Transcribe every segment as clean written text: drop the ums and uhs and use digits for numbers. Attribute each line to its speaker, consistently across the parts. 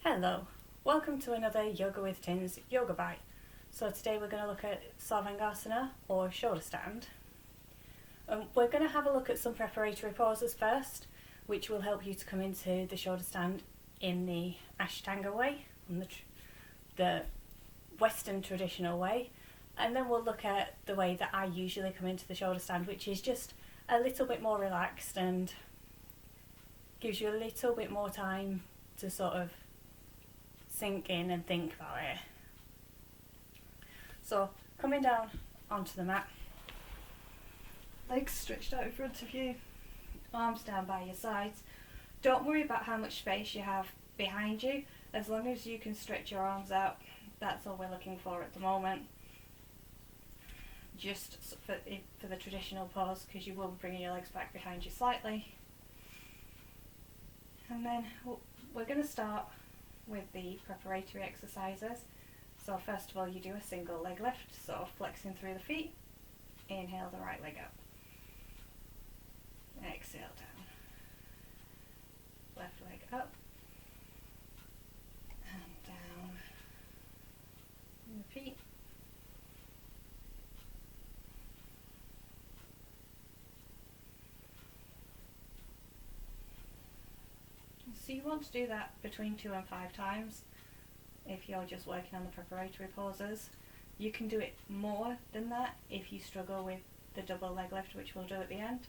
Speaker 1: Hello, welcome to another Yoga with Tins Yoga Bite. So today we're going to look at Sarvangasana or Shoulderstand. We're going to have a look at some preparatory poses first, which will help you to come into the shoulder stand in the Ashtanga way, the Western traditional way, and then we'll look at the way that I usually come into the shoulder stand, which is just a little bit more relaxed and gives you a little bit more time to sort of sink in and think about it. So coming down onto the mat, legs stretched out in front of you, arms down by your sides. Don't worry about how much space you have behind you, as long as you can stretch your arms out. That's all we're looking for at the moment, just for the traditional pose, because you will be bringing your legs back behind you slightly. And then we're going to start with the preparatory exercises. So first of all, you do a single leg lift, so flexing through the feet. Inhale the right leg up, exhale down, left leg up and down, repeat. So you want to do that between 2 and 5 times if you're just working on the preparatory poses. You can do it more than that if you struggle with the double leg lift, which we'll do at the end.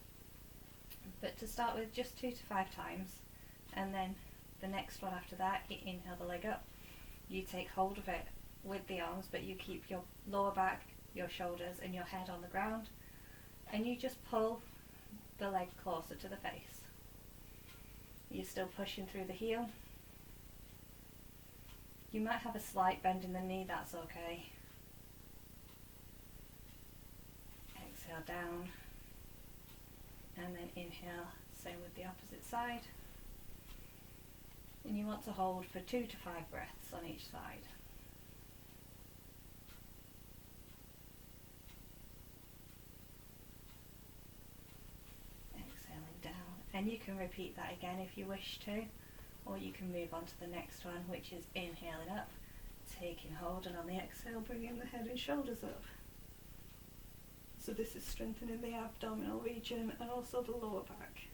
Speaker 1: But to start with, just 2 to 5 times, and then the next one after that, you inhale the leg up. You take hold of it with the arms, but you keep your lower back, your shoulders and your head on the ground, and you just pull the leg closer to the face. You're still pushing through the heel. You might have a slight bend in the knee, that's okay. Exhale down, and then inhale, same with the opposite side. And you want to hold for 2 to 5 breaths on each side. Exhaling down, and you can repeat that again if you wish to, or you can move on to the next one, which is inhaling up, taking hold, and on the exhale bringing the head and shoulders up. So this is strengthening the abdominal region and also the lower back.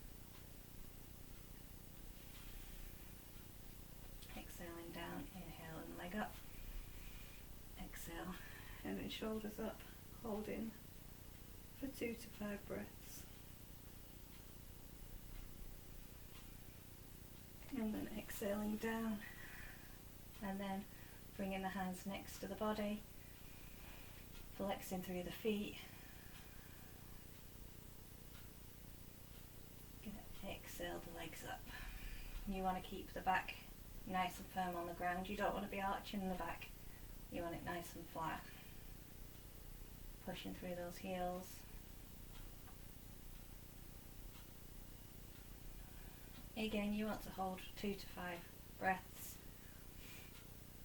Speaker 1: Exhaling down, inhale and leg up, exhale and then shoulders up, holding for 2 to 5 breaths. And then exhaling down, and then bringing the hands next to the body, flexing through the feet. Exhale the legs up. You want to keep the back nice and firm on the ground. You don't want to be arching the back. You want it nice and flat. Pushing through those heels. Again, you want to hold 2 to 5 breaths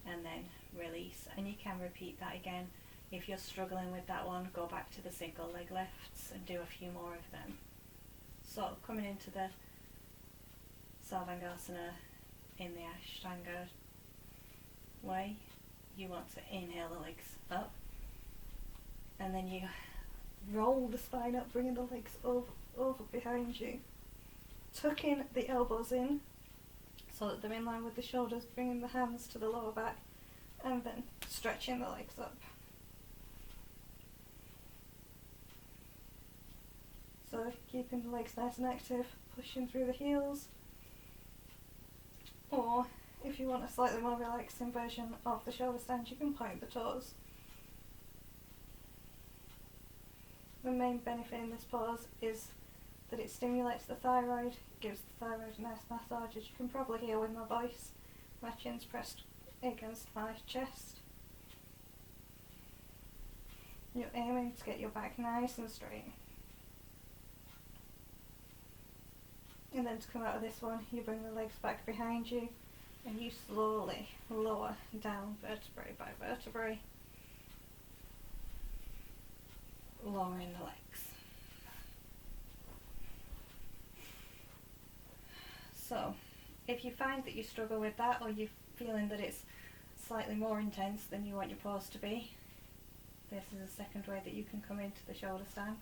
Speaker 1: and then release. And you can repeat that again. If you're struggling with that one, go back to the single leg lifts and do a few more of them. So coming into the Sarvangasana in the Ashtanga way, you want to inhale the legs up, and then you roll the spine up, bringing the legs over behind you, tucking the elbows in so that they're in line with the shoulders, bringing the hands to the lower back, and then stretching the legs up. So keeping the legs nice and active, pushing through the heels. Or if you want a slightly more relaxing version of the shoulder stand, you can point the toes. The main benefit in this pose is that it stimulates the thyroid, gives the thyroid a nice massage, as you can probably hear with my voice. My chin's pressed against my chest. You're aiming to get your back nice and straight. And then to come out of this one, you bring the legs back behind you and you slowly lower down vertebrae by vertebrae, lowering the legs. So if you find that you struggle with that, or you feeling that it's slightly more intense than you want your pose to be, this is a second way that you can come into the shoulder stand.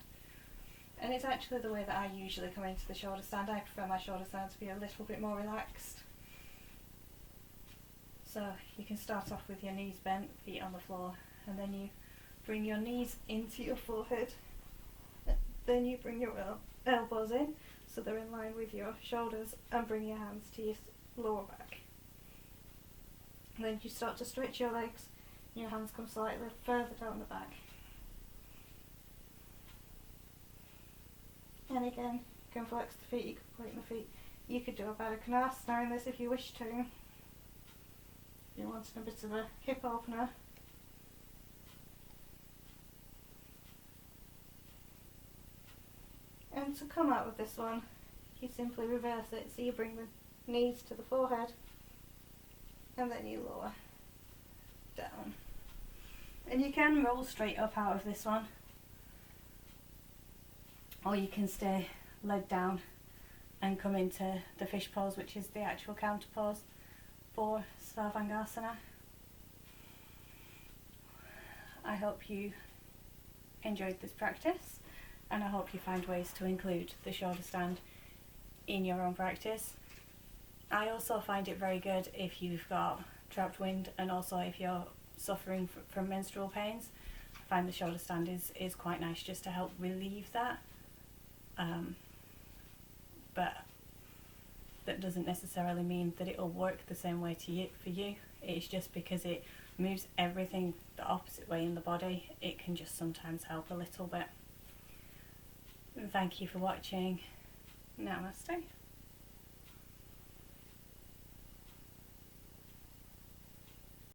Speaker 1: And it's actually the way that I usually come into the shoulder stand. I prefer my shoulder stand to be a little bit more relaxed. So you can start off with your knees bent, feet on the floor, and then you bring your knees into your forehead. Then you bring your elbows in so they're in line with your shoulders, and bring your hands to your lower back. And then you start to stretch your legs, your hands come slightly further down the back. And again, you can flex the feet, you can point the feet. You could do a Sarvangasana in this if you wish to. If you want a bit of a hip opener. And to come out of this one, you simply reverse it. So you bring the knees to the forehead, and then you lower down. And you can roll straight up out of this one, or you can stay leg down and come into the fish pose, which is the actual counter pose for Sarvangasana. I hope you enjoyed this practice, and I hope you find ways to include the shoulder stand in your own practice. I also find it very good if you've got trapped wind, and also if you're suffering from menstrual pains. I find the shoulder stand is quite nice just to help relieve that. But that doesn't necessarily mean that it'll work the same way for you. It's just because it moves everything the opposite way in the body, it can just sometimes help a little bit. And thank you for watching. Namaste.